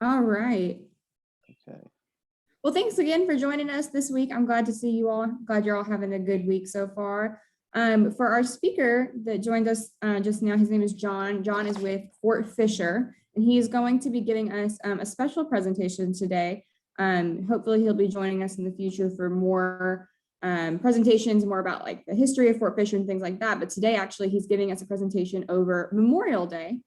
All right. Okay. Well, thanks again for joining us this week. I'm glad to see you all. Glad you're all having a good week so far. For our speaker that joined us just now, his name is John. John is with Fort Fisher, and he is going to be giving us a special presentation today. Hopefully he'll be joining us in the future for more presentations, more about like the history of Fort Fisher and things like that. But today, actually, he's giving us a presentation over Memorial Day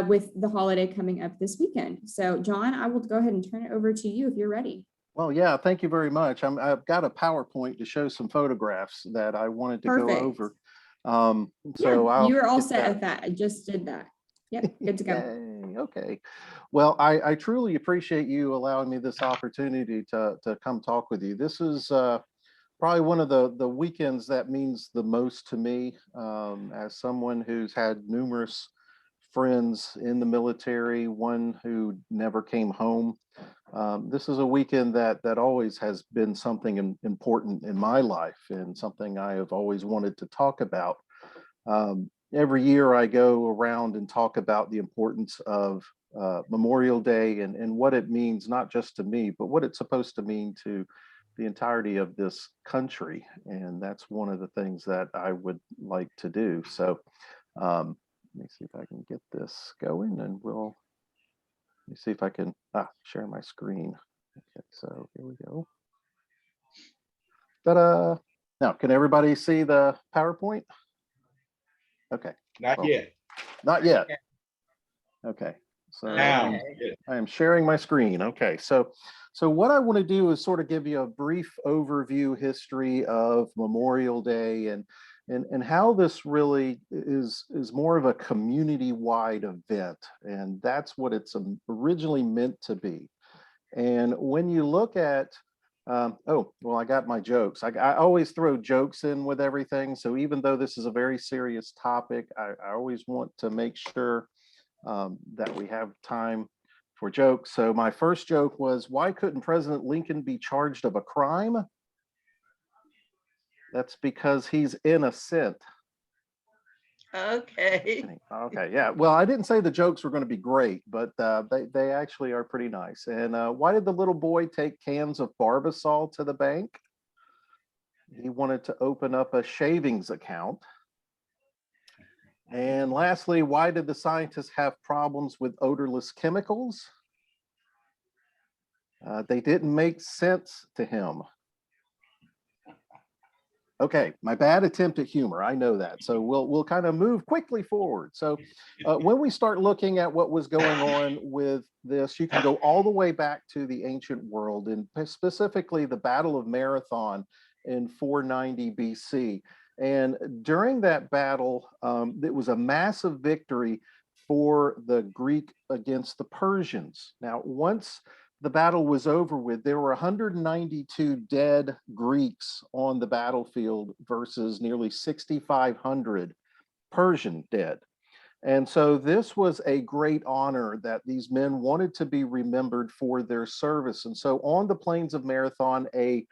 with the holiday coming up this weekend. So John, I will go ahead and turn it over to you if you're ready. Well, yeah, thank you very much. I've got a PowerPoint to show some photographs that I wanted to go over. So yeah, you're all get set that. with that. I just did that. Yep, good to go. Yay, okay. Well, I truly appreciate you allowing me this opportunity to come talk with you. This is probably one of the weekends that means the most to me, as someone who's had numerous friends in the military, one who never came home. This is a weekend that always has been something important in my life and something I have always wanted to talk about. Every year I go around and talk about the importance of Memorial Day and what it means, not just to me, but what it's supposed to mean to the entirety of this country. And that's one of the things that I would like to do. So let me see if I can get this going, and let me see if I can share my screen. Okay, so here we go. Ta-da! Now, can everybody see the PowerPoint? Okay. Not yet. Not yet. Okay. So Now, I am sharing my screen. Okay. So what I want to do is sort of give you a brief overview history of Memorial Day and how this really is more of a community-wide event. And that's what it's originally meant to be. And when you look at oh, well, I got my jokes. I always throw jokes in with everything. So even though this is a very serious topic, I always want to make sure that we have time for jokes. So my first joke was, why couldn't President Lincoln be charged of a crime? That's because he's innocent. Okay. Okay, yeah. Well, I didn't say the jokes were going to be great, but they actually are pretty nice. And why did the little boy take cans of Barbasol to the bank? He wanted to open up a shavings account. And lastly, why did the scientists have problems with odorless chemicals? They didn't make sense to him. Okay, my bad attempt at humor, I know that. So we'll kind of move quickly forward. So when we start looking at what was going on with this, you can go all the way back to the ancient world, and specifically the Battle of Marathon in 490 BC. And during that battle, it was a massive victory for the Greek against the Persians. Now, once the battle was over with, there were 192 dead Greeks on the battlefield versus nearly 6,500 Persian dead. And so this was a great honor that these men wanted to be remembered for their service. And so on the plains of Marathon, a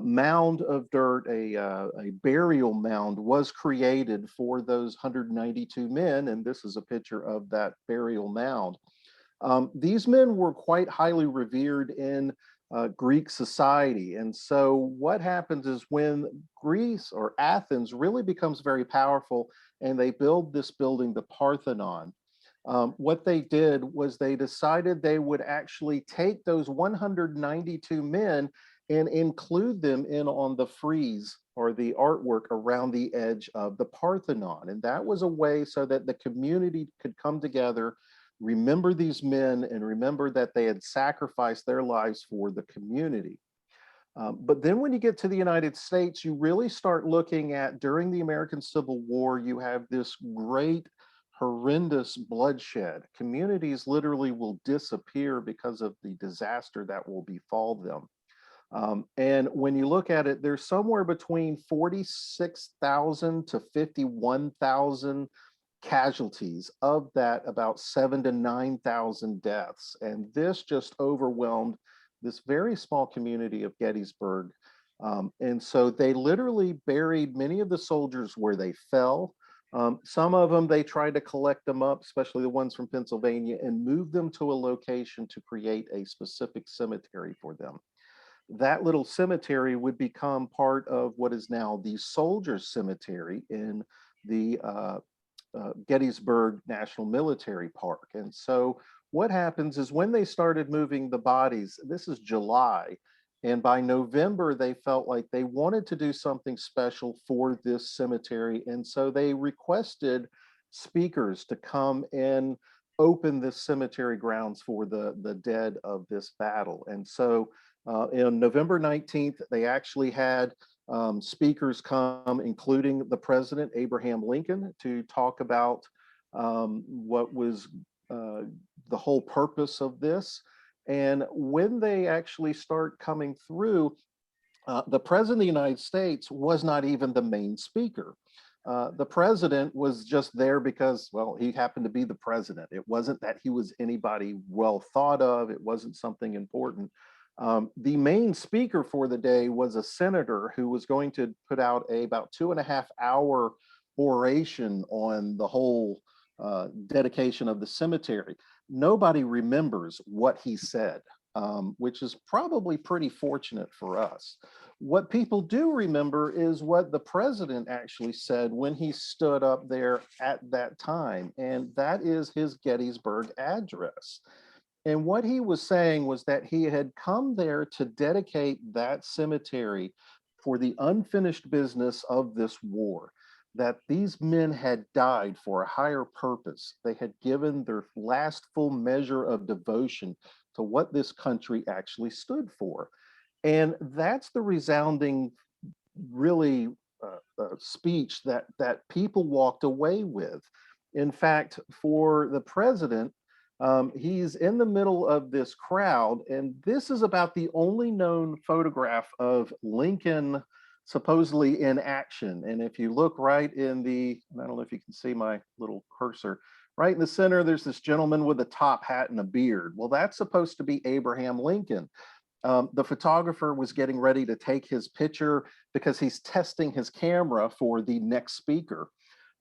mound of dirt, a burial mound was created for those 192 men. And this is a picture of that burial mound. These men were quite highly revered in Greek society. And so what happens is when Greece or Athens really becomes very powerful and they build this building, the Parthenon, what they did was they decided they would actually take those 192 men and include them in on the frieze or the artwork around the edge of the Parthenon. And that was a way so that the community could come together, remember these men, and remember that they had sacrificed their lives for the community. But then when you get to the United States, you really start looking at, during the American Civil War, you have this great, horrendous bloodshed. Communities literally will disappear because of the disaster that will befall them. And when you look at it, there's somewhere between 46,000 to 51,000 casualties. Of that, about 7,000 to 9,000 deaths. And this just overwhelmed this very small community of Gettysburg. And so they literally buried many of the soldiers where they fell. Some of them, they tried to collect them up, especially the ones from Pennsylvania, and move them to a location to create a specific cemetery for them. That little cemetery would become part of what is now the Soldiers Cemetery in the Gettysburg National Military Park. And so what happens is when they started moving the bodies, this is July, and by November, they felt like they wanted to do something special for this cemetery. And so they requested speakers to come and open this cemetery grounds for the dead of this battle. And so on November 19th, they actually had speakers come, including the president, Abraham Lincoln, to talk about what was the whole purpose of this. And when they actually start coming through, the president of the United States was not even the main speaker. The president was just there because, well, he happened to be the president. It wasn't that he was anybody well thought of. It wasn't something important. The main speaker for the day was a senator who was going to put out about 2.5 hour oration on the whole dedication of the cemetery. Nobody remembers what he said, which is probably pretty fortunate for us. What people do remember is what the president actually said when he stood up there at that time, and that is his Gettysburg Address. And what he was saying was that he had come there to dedicate that cemetery for the unfinished business of this war, that these men had died for a higher purpose. They had given their last full measure of devotion to what this country actually stood for. And that's the resounding, really speech that people walked away with. In fact, for the president, he's in the middle of this crowd, and this is about the only known photograph of Lincoln supposedly in action. And if you look right in the, I don't know if you can see my little cursor, right in the center, there's this gentleman with a top hat and a beard. Well, that's supposed to be Abraham Lincoln. The photographer was getting ready to take his picture because he's testing his camera for the next speaker.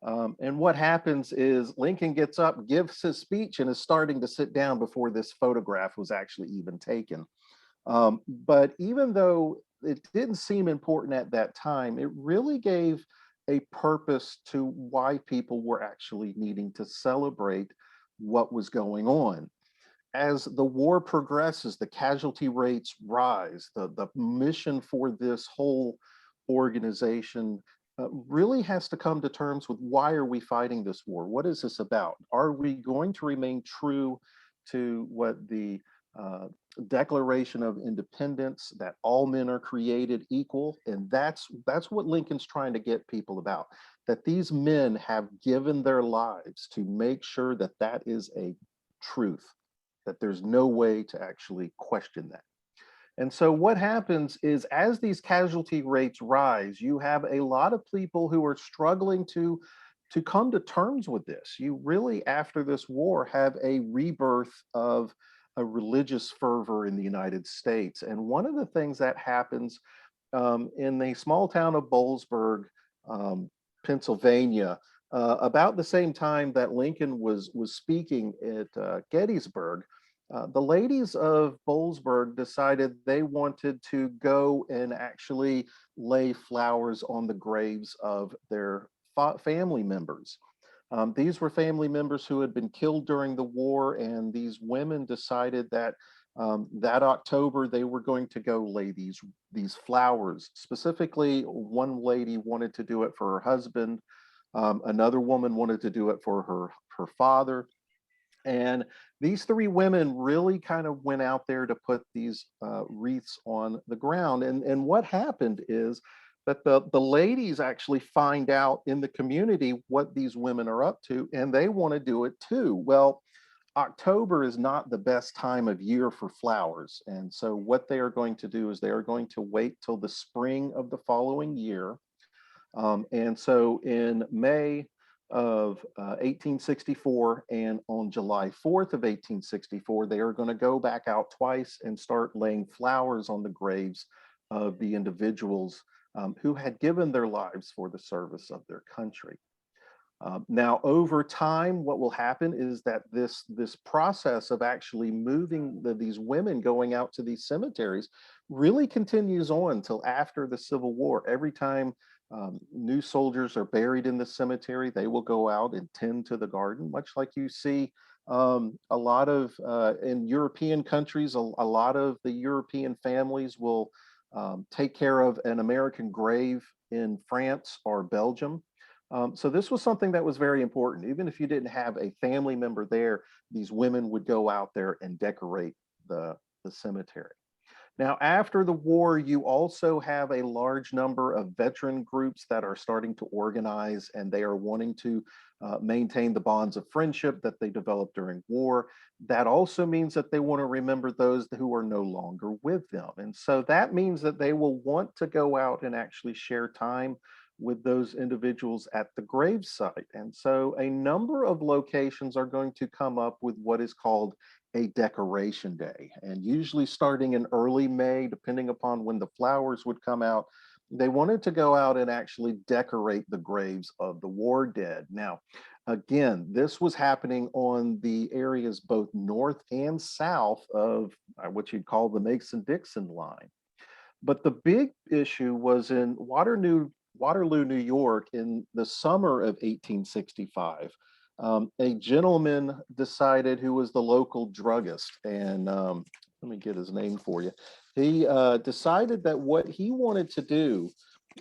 And what happens is Lincoln gets up, gives his speech, and is starting to sit down before this photograph was actually even taken. But even though it didn't seem important at that time, it really gave a purpose to why people were actually needing to celebrate what was going on. As the war progresses, the casualty rates rise. The mission for this whole organization really has to come to terms with, why are we fighting this war? What is this about? Are we going to remain true to what the Declaration of Independence, that all men are created equal? And that's what Lincoln's trying to get people about, that these men have given their lives to make sure that that is a truth, that there's no way to actually question that. And so what happens is, as these casualty rates rise, you have a lot of people who are struggling to come to terms with this. You really, after this war, have a rebirth of a religious fervor in the United States. And one of the things that happens in the small town of Boalsburg, Pennsylvania, about the same time that Lincoln was speaking at Gettysburg, the ladies of Boalsburg decided they wanted to go and actually lay flowers on the graves of their family members. These were family members who had been killed during the war, and these women decided that that October they were going to go lay these flowers. Specifically, one lady wanted to do it for her husband. Another woman wanted to do it for her father. And these three women really kind of went out there to put these wreaths on the ground. And what happened is that the ladies actually find out in the community what these women are up to, and they want to do it too. Well, October is not the best time of year for flowers. And so what they are going to do is they are going to wait till the spring of the following year. And so in May of 1864 and on July 4th of 1864, they are going to go back out twice and start laying flowers on the graves of the individuals who had given their lives for the service of their country. Now, over time, what will happen is that this process of actually moving these women going out to these cemeteries really continues on till after the Civil War. Every time new soldiers are buried in the cemetery, they will go out and tend to the garden, much like you see a lot of in European countries. A lot of the European families will take care of an American grave in France or Belgium. So this was something that was very important. Even if you didn't have a family member there, these women would go out there and decorate the cemetery. Now, after the war, you also have a large number of veteran groups that are starting to organize, and they are wanting to maintain the bonds of friendship that they developed during war. That also means that they want to remember those who are no longer with them. And so that means that they will want to go out and actually share time with those individuals at the gravesite. And so a number of locations are going to come up with what is called a decoration day. And usually starting in early May, depending upon when the flowers would come out, they wanted to go out and actually decorate the graves of the war dead. Now, again, this was happening on the areas both north and south of what you'd call the Mason-Dixon line. But the big issue was in Waterloo, New York, in the summer of 1865. A gentleman decided, who was the local druggist, and let me get his name for you. He decided that what he wanted to do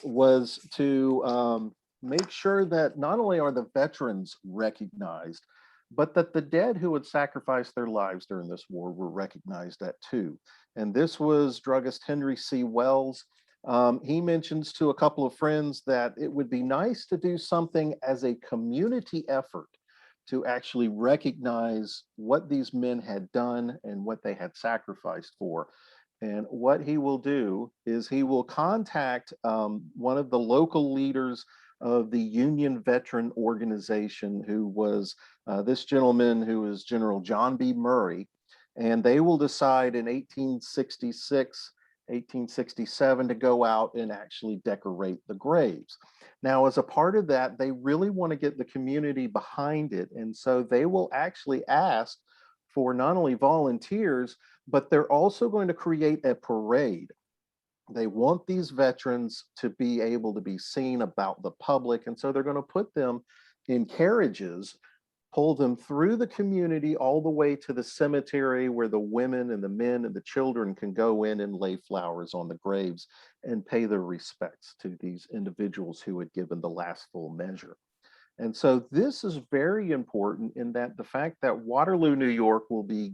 was to make sure that not only are the veterans recognized, but that the dead who had sacrificed their lives during this war were recognized at too. And this was druggist Henry C. Wells. He mentions to a couple of friends that it would be nice to do something as a community effort to actually recognize what these men had done and what they had sacrificed for. And what he will do is he will contact one of the local leaders of the Union Veteran Organization, who was this gentleman who is General John B. Murray. And they will decide in 1866, 1867 to go out and actually decorate the graves. Now, as a part of that, they really want to get the community behind it. And so they will actually ask for not only volunteers, but they're also going to create a parade. They want these veterans to be able to be seen about the public. And so they're going to put them in carriages, pull them through the community all the way to the cemetery, where the women and the men and the children can go in and lay flowers on the graves and pay their respects to these individuals who had given the last full measure. And so this is very important, in that the fact that Waterloo, New York will be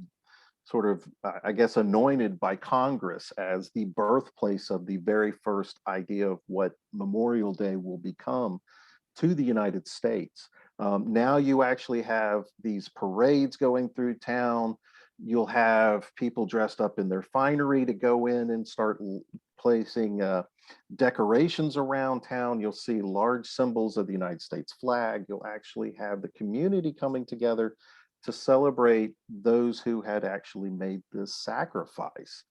sort of, I guess, anointed by Congress as the birthplace of the very first idea of what Memorial Day will become to the United States. Now you actually have these parades going through town. You'll have people dressed up in their finery to go in and start placing decorations around town. You'll see large symbols of the United States flag. You'll actually have the community coming together to celebrate those who had actually made this sacrifice.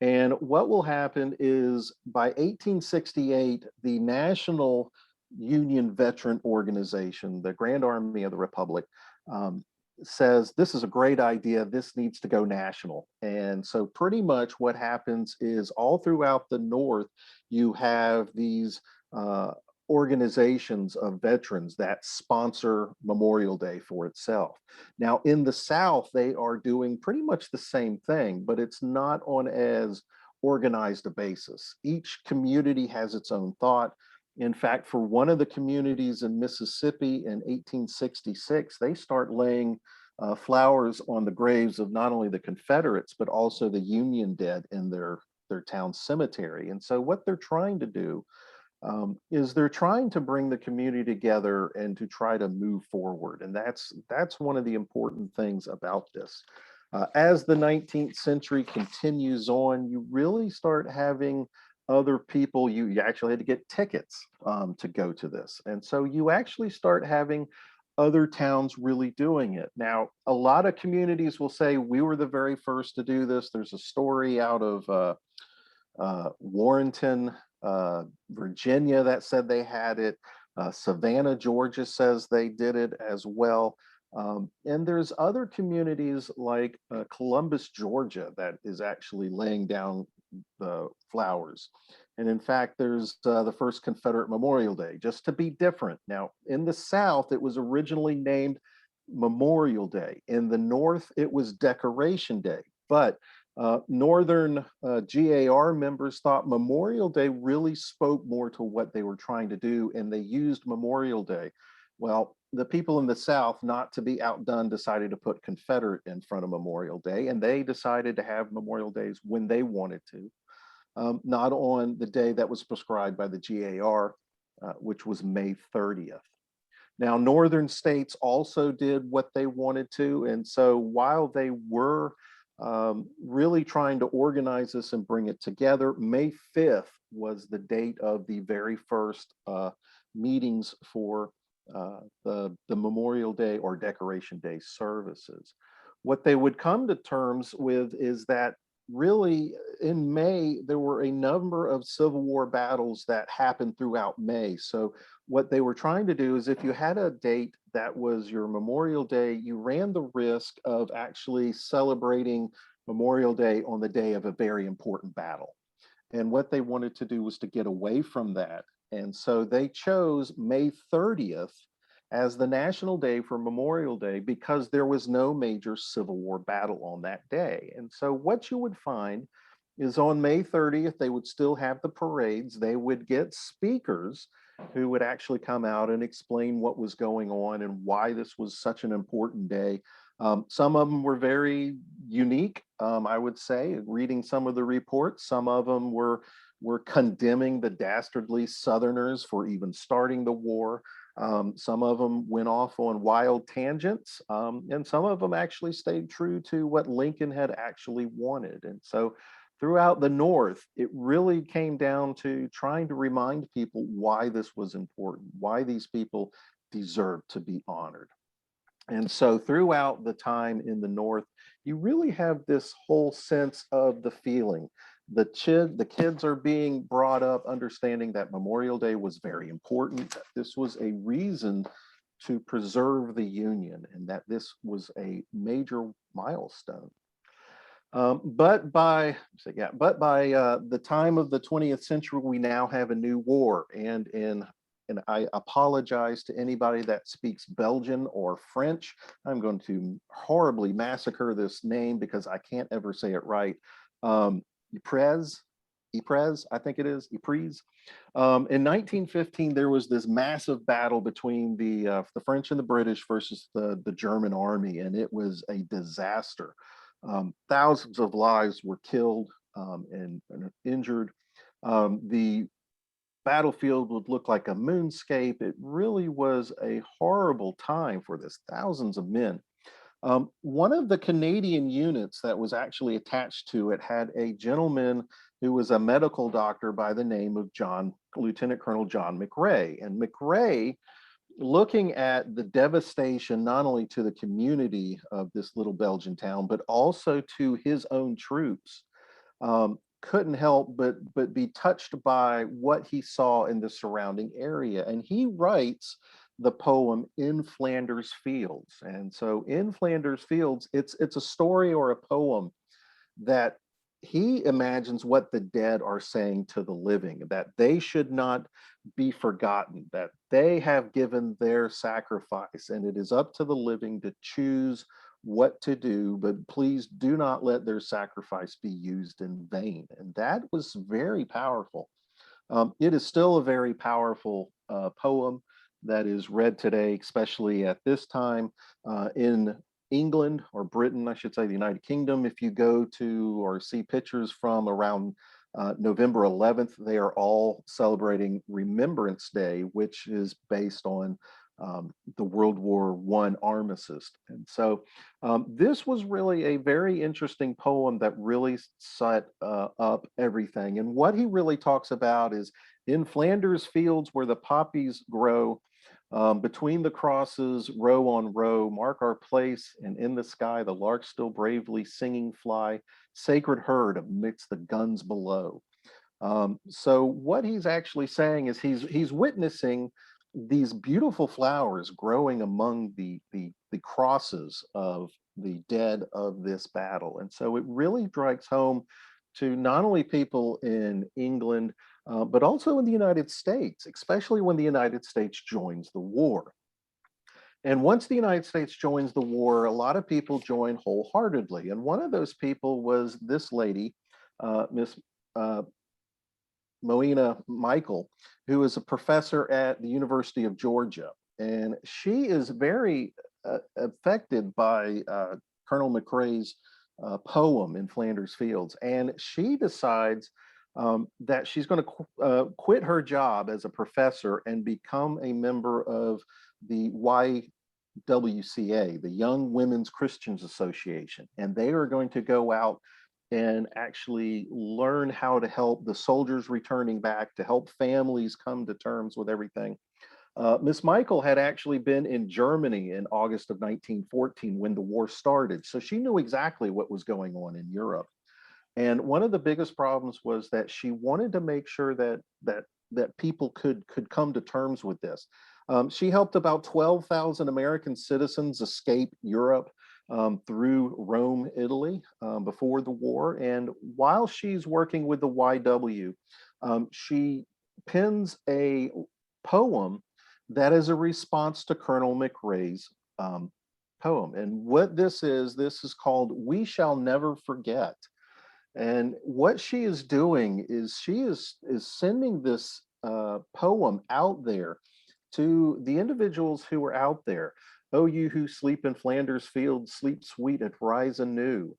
And what will happen is, by 1868, the National Union Veteran Organization, the Grand Army of the Republic, says this is a great idea. This needs to go national. And so pretty much what happens is, all throughout the North, you have these organizations of veterans that sponsor Memorial Day for itself. Now, in the South, they are doing pretty much the same thing, but it's not on as organized a basis. Each community has its own thought. In fact, for one of the communities in Mississippi in 1866, they start laying flowers on the graves of not only the Confederates, but also the Union dead in their town cemetery. And so what they're trying to do is they're trying to bring the community together and to try to move forward. And that's one of the important things about this. As the 19th century continues on, you really start having other people. You actually had to get tickets to go to this. And so you actually start having other towns really doing it. Now, a lot of communities will say, we were the very first to do this. There's a story out of Warrenton, Virginia, that said they had it. Savannah, Georgia says they did it as well. And there's other communities like Columbus, Georgia, that is actually laying down the flowers. And in fact, there's the first Confederate Memorial Day, just to be different. Now, in the South, it was originally named Memorial Day. In the North, it was Decoration Day. But Northern GAR members thought Memorial Day really spoke more to what they were trying to do, and they used Memorial Day. Well, the people in the South, not to be outdone, decided to put Confederate in front of Memorial Day, and they decided to have Memorial Days when they wanted to, not on the day that was prescribed by the GAR, which was May 30th. Now, northern states also did what they wanted to. And so while they were really trying to organize this and bring it together, May 5th was the date of the very first meetings for the Memorial Day or Decoration Day services. What they would come to terms with is that really in May, there were a number of Civil War battles that happened throughout May. So what they were trying to do is if you had a date that was your Memorial Day, you ran the risk of actually celebrating Memorial Day on the day of a very important battle. And what they wanted to do was to get away from that. And so they chose May 30th as the national day for Memorial Day because there was no major Civil War battle on that day. And so what you would find is on May 30th, they would still have the parades. They would get speakers who would actually come out and explain what was going on and why this was such an important day. Some of them were very unique, I would say, reading some of the reports. Some of them were condemning the dastardly Southerners for even starting the war. Some of them went off on wild tangents, and some of them actually stayed true to what Lincoln had actually wanted. And so throughout the North, it really came down to trying to remind people why this was important, why these people deserved to be honored. And so throughout the time in the North, you really have this whole sense of the feeling. The kids are being brought up understanding that Memorial Day was very important, that this was a reason to preserve the Union, and that this was a major milestone. But by the time of the 20th century, we now have a new war, and I apologize to anybody that speaks Belgian or French. I'm going to horribly massacre this name because I can't ever say it right. Ypres, I think it is, Ypres. In 1915, there was this massive battle between the French and the British versus the German army, and it was a disaster. Thousands of lives were killed and injured. The battlefield would look like a moonscape. It really was a horrible time for this, thousands of men. One of the Canadian units that was actually attached to it had a gentleman who was a medical doctor by the name of Lieutenant Colonel John McRae. And McRae, looking at the devastation not only to the community of this little Belgian town, but also to his own troops, couldn't help but be touched by what he saw in the surrounding area. And he writes the poem In Flanders Fields. And so In Flanders Fields, it's a story or a poem that he imagines what the dead are saying to the living, that they should not be forgotten, that they have given their sacrifice, and it is up to the living to choose what to do, but please do not let their sacrifice be used in vain. And that was very powerful. It is still a very powerful poem that is read today, especially at this time in England, or Britain, I should say, the United Kingdom. If you go to or see pictures from around November 11th, they are all celebrating Remembrance Day, which is based on the World War I armistice. And so this was really a very interesting poem that really set up everything. And what he really talks about is in Flanders fields where the poppies grow, between the crosses, row on row, mark our place, and in the sky the larks still bravely singing fly, sacred herd amidst the guns below. So what he's actually saying is he's witnessing these beautiful flowers growing among the crosses of the dead of this battle. And so it really strikes home to not only people in England, but also in the United States, especially when the United States joins the war. And once the United States joins the war, a lot of people join wholeheartedly. And one of those people was this lady, Miss uh, Moena Michael, who is a professor at the University of Georgia. And she is very affected by Colonel McRae's poem in Flanders Fields. And she decides that she's going to quit her job as a professor and become a member of the YWCA, the Young Women's Christians Association. And they are going to go out and actually learn how to help the soldiers returning back, to help families come to terms with everything. Miss Michael had actually been in Germany in August of 1914 when the war started, so she knew exactly what was going on in Europe. And one of the biggest problems was that she wanted to make sure that people could come to terms with this. She helped about 12,000 American citizens escape Europe through Rome, Italy, before the war. And while she's working with the YW, she pens a poem that is a response to Colonel McRae's poem. And what this is called "We Shall Never Forget." And what she is doing is she is sending this poem out there to the individuals who are out there. Oh, you who sleep in Flanders fields, sleep sweet and rise anew.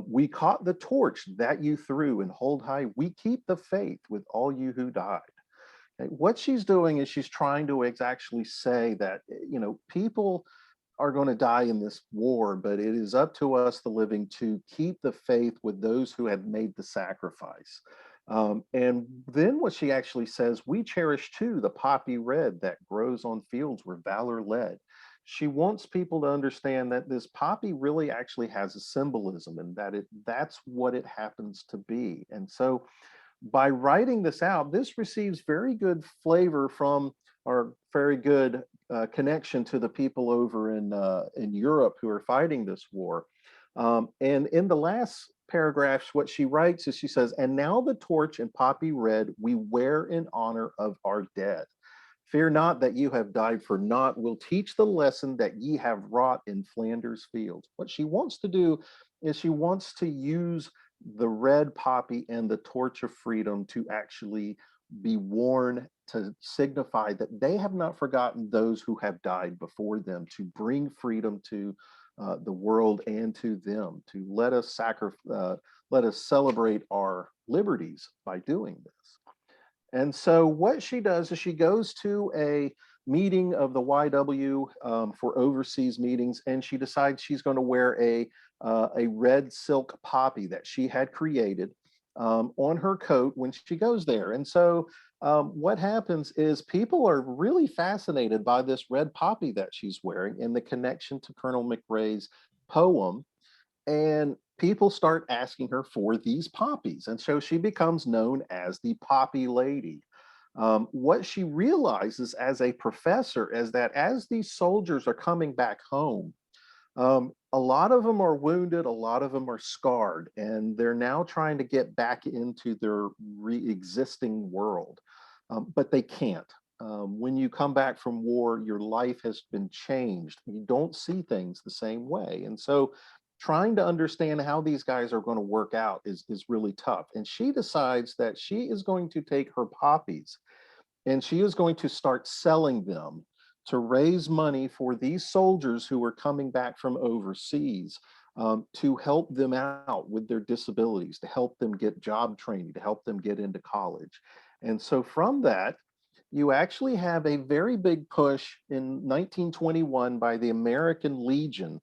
We caught the torch that you threw and hold high. We keep the faith with all you who died. Okay, what she's doing is she's trying to actually say that, people are going to die in this war, but it is up to us, the living, to keep the faith with those who had made the sacrifice. And then what she actually says, we cherish too the poppy red that grows on fields where valor led. She wants people to understand that this poppy really actually has a symbolism, and that that's what it happens to be. And so by writing this out, this receives very good flavor from, or very good connection to the people over in Europe who are fighting this war. And in the last paragraphs, what she writes is she says, "And now the torch and poppy red we wear in honor of our dead. Fear not that you have died for naught. We'll teach the lesson that ye have wrought in Flanders fields." What she wants to do is she wants to use the red poppy and the torch of freedom to actually be worn to signify that they have not forgotten those who have died before them, to bring freedom to the world and to them, to let us celebrate our liberties by doing this. And so what she does is she goes to a meeting of the YW for overseas meetings, and she decides she's going to wear a red silk poppy that she had created on her coat when she goes there. And so what happens is people are really fascinated by this red poppy that she's wearing and the connection to Colonel McRae's poem. And people start asking her for these poppies. And so she becomes known as the Poppy Lady. What she realizes as a professor is that as these soldiers are coming back home, a lot of them are wounded, a lot of them are scarred, and they're now trying to get back into their existing world, but they can't. When you come back from war, your life has been changed. You don't see things the same way. And so trying to understand how these guys are going to work out is really tough. And she decides that she is going to take her poppies and she is going to start selling them to raise money for these soldiers who are coming back from overseas, to help them out with their disabilities, to help them get job training, to help them get into college. And so from that, you actually have a very big push in 1921 by the American Legion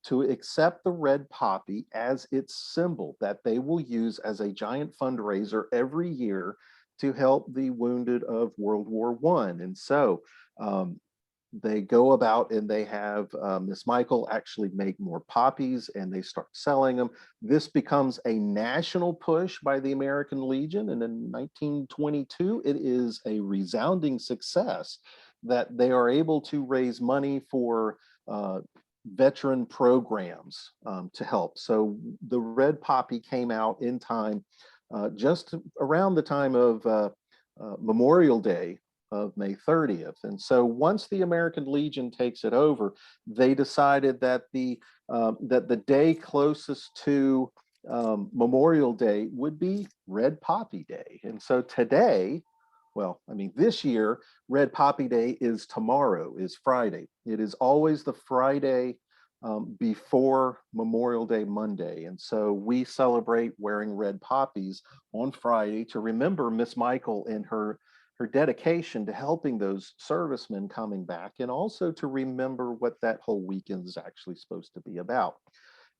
to accept the red poppy as its symbol that they will use as a giant fundraiser every year to help the wounded of World War I. And so they go about and they have Miss Michael actually make more poppies and they start selling them. This becomes a national push by the American Legion. And in 1922, it is a resounding success. that they are able to raise money for veteran programs to help. So the red poppy came out in time just around the time of Memorial Day of May 30th. And so once the American Legion takes it over, they decided that the day closest to Memorial Day would be Red Poppy Day. And so today, well, I mean, this year, Red Poppy Day is tomorrow, is Friday. It is always the Friday before Memorial Day Monday. And so we celebrate wearing red poppies on Friday to remember Miss Michael and her dedication to helping those servicemen coming back, and also to remember what that whole weekend is actually supposed to be about.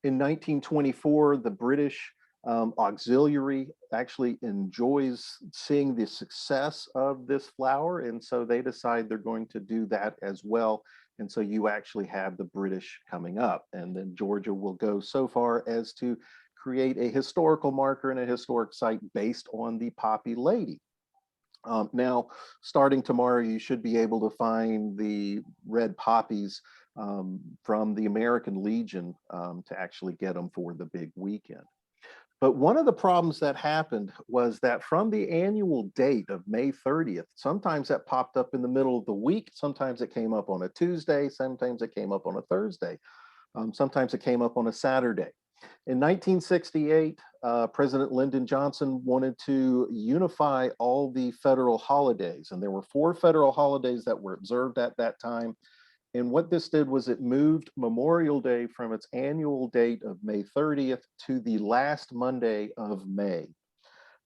In 1924, the British auxiliary actually enjoys seeing the success of this flower, and so they decide they're going to do that as well. And so you actually have the British coming up, and then Georgia will go so far as to create a historical marker and a historic site based on the Poppy Lady. Now, starting tomorrow, you should be able to find the red poppies from the American Legion to actually get them for the big weekend. But one of the problems that happened was that from the annual date of May 30th, sometimes that popped up in the middle of the week, sometimes it came up on a Tuesday, sometimes it came up on a Thursday, sometimes it came up on a Saturday. In 1968, President Lyndon Johnson wanted to unify all the federal holidays, and there were 4 federal holidays that were observed at that time. And what this did was it moved Memorial Day from its annual date of May 30th to the last Monday of May.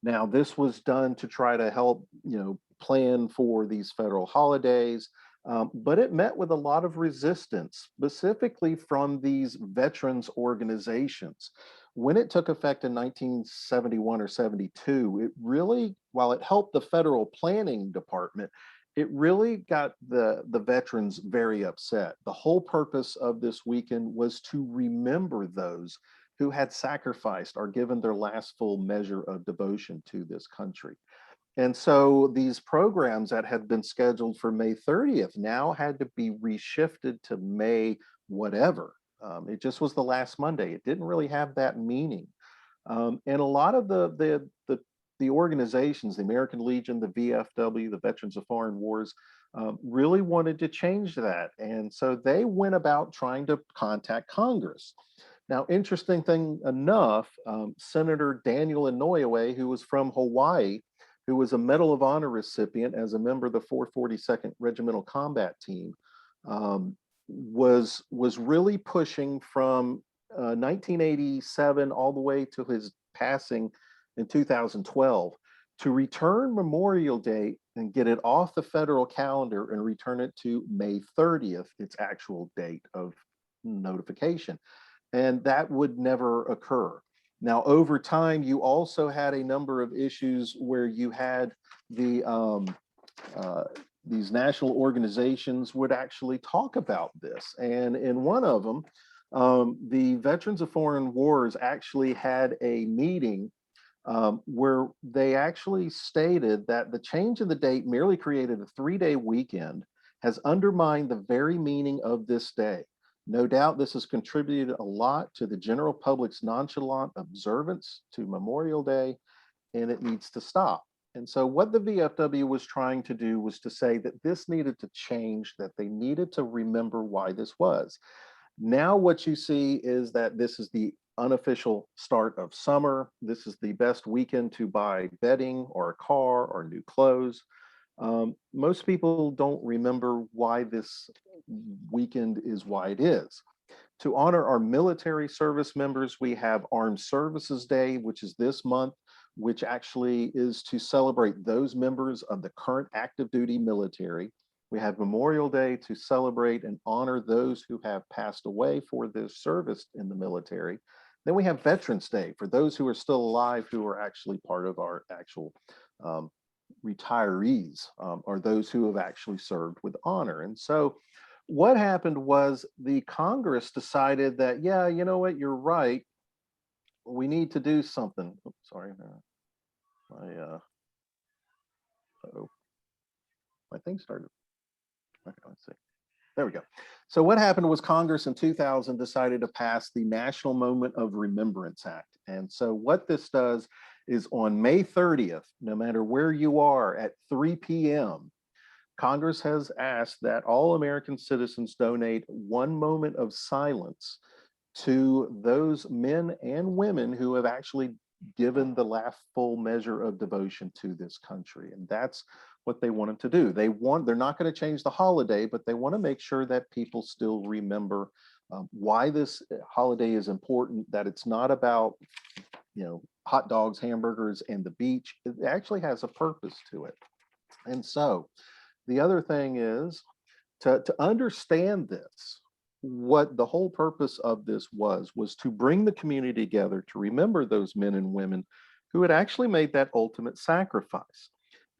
Now, this was done to try to help, plan for these federal holidays, but it met with a lot of resistance, specifically from these veterans organizations. When it took effect in 1971 or 72, it really, while it helped the federal planning department, it really got the veterans very upset. The whole purpose of this weekend was to remember those who had sacrificed or given their last full measure of devotion to this country. And so these programs that had been scheduled for May 30th now had to be reshifted to May whatever. It just was the last Monday. It didn't really have that meaning. And a lot of the organizations, the American Legion, the VFW, the Veterans of Foreign Wars, really wanted to change that. And so they went about trying to contact Congress. Now, interesting thing enough, Senator Daniel Inouye, who was from Hawaii, who was a Medal of Honor recipient as a member of the 442nd Regimental Combat Team, was really pushing from 1987 all the way to his passing in 2012 to return Memorial Day and get it off the federal calendar and return it to May 30th, its actual date of notification. And that would never occur. Now, over time, you also had a number of issues where you had these national organizations would actually talk about this. And in one of them, the Veterans of Foreign Wars actually had a meeting where they actually stated that the change in the date merely created a 3-day weekend, has undermined the very meaning of this day. No doubt this has contributed a lot to the general public's nonchalant observance to Memorial Day, and it needs to stop. And so what the VFW was trying to do was to say that this needed to change, that they needed to remember why this was. Now what you see is that this is the unofficial start of summer. This is the best weekend to buy bedding or a car or new clothes. Most people don't remember why this weekend is why it is. To honor our military service members, we have Armed Services Day, which is this month, which actually is to celebrate those members of the current active duty military. We have Memorial Day to celebrate and honor those who have passed away for their service in the military. Then we have Veterans Day for those who are still alive, who are actually part of our actual retirees, or those who have actually served with honor. And so what happened was the Congress decided that, yeah, you know what, you're right. We need to do something. Oops, sorry, my thing started Okay, let's see. There we go. So what happened was Congress in 2000 decided to pass the National Moment of Remembrance Act. And so what this does is on May 30th, no matter where you are at 3 p.m., Congress has asked that all American citizens donate 1 moment of silence to those men and women who have actually given the last full measure of devotion to this country. And that's what they wanted to do. They're not going to change the holiday, but they want to make sure that people still remember why this holiday is important, that it's not about, hot dogs, hamburgers, and the beach. It actually has a purpose to it. And so the other thing is to understand this. What the whole purpose of this was to bring the community together to remember those men and women who had actually made that ultimate sacrifice.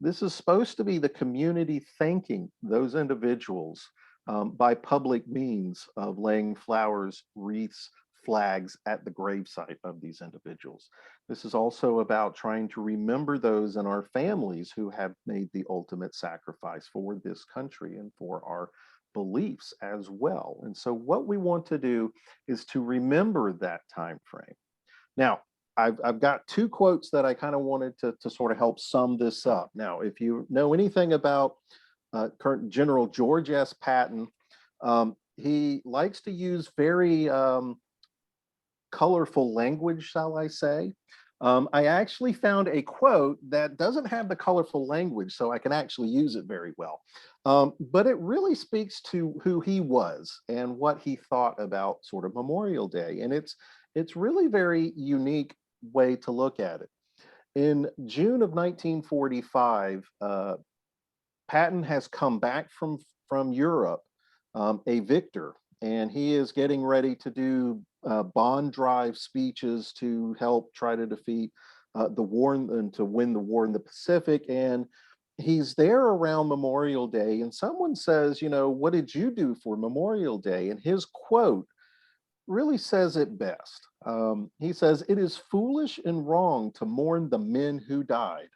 This is supposed to be the community thanking those individuals by public means of laying flowers, wreaths, flags at the gravesite of these individuals. This is also about trying to remember those in our families who have made the ultimate sacrifice for this country and for our beliefs as well. And so what we want to do is to remember that time frame. Now, I've got two quotes that I kind of wanted to sort of help sum this up. Now, if you know anything about current General George S. Patton, he likes to use very colorful language, shall I say. I actually found a quote that doesn't have the colorful language, so I can actually use it very well. But it really speaks to who he was and what he thought about sort of Memorial Day. And it's really very unique way to look at it. In June of 1945, Patton has come back from Europe, a victor, and he is getting ready to do bond drive speeches to help try to defeat the war and to win the war in the Pacific. And he's there around Memorial Day, and someone says, what did you do for Memorial Day? And his quote really says it best. He says, "It is foolish and wrong to mourn the men who died.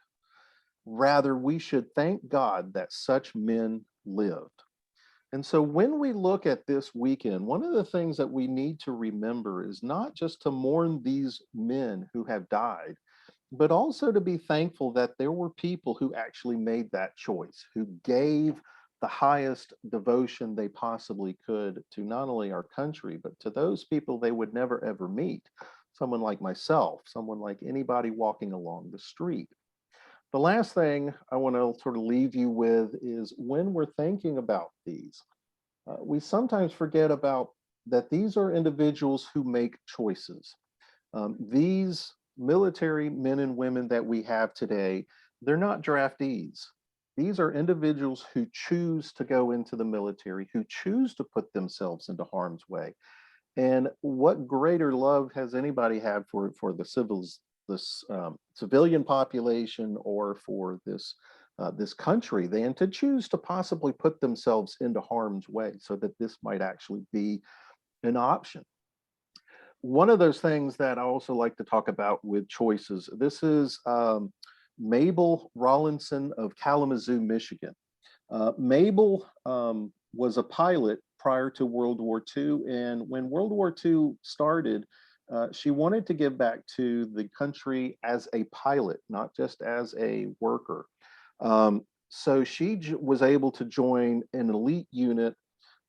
Rather, we should thank God that such men lived." And so when we look at this weekend, one of the things that we need to remember is not just to mourn these men who have died, but also to be thankful that there were people who actually made that choice, who gave the highest devotion they possibly could to not only our country, but to those people they would never ever meet. Someone like myself, someone like anybody walking along the street. The last thing I want to sort of leave you with is when we're thinking about these, we sometimes forget about that these are individuals who make choices. These military men and women that we have today, they're not draftees. These are individuals who choose to go into the military, who choose to put themselves into harm's way. And what greater love has anybody had for this civilian population or for this country than to choose to possibly put themselves into harm's way so that this might actually be an option. One of those things that I also like to talk about with choices, this is Mabel Rawlinson of Kalamazoo, Michigan. Mabel was a pilot prior to World War II, and when World War II started, she wanted to give back to the country as a pilot, not just as a worker. So she was able to join an elite unit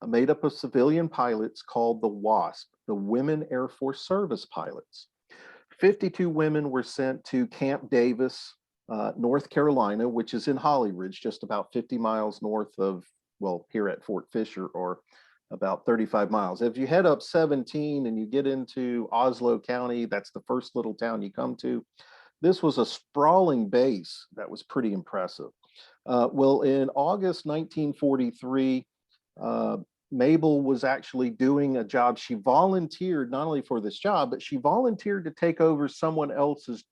made up of civilian pilots called the WASP, the Women Air Force Service Pilots. 52 women were sent to Camp Davis, North Carolina, which is in Holly Ridge, just about 50 miles north of, well, here at Fort Fisher, or about 35 miles. If you head up 17 and you get into Oslo County, that's the first little town you come to. This was a sprawling base that was pretty impressive. Well, in August 1943, Mabel was actually doing a job. She volunteered not only for this job, but she volunteered to take over someone else's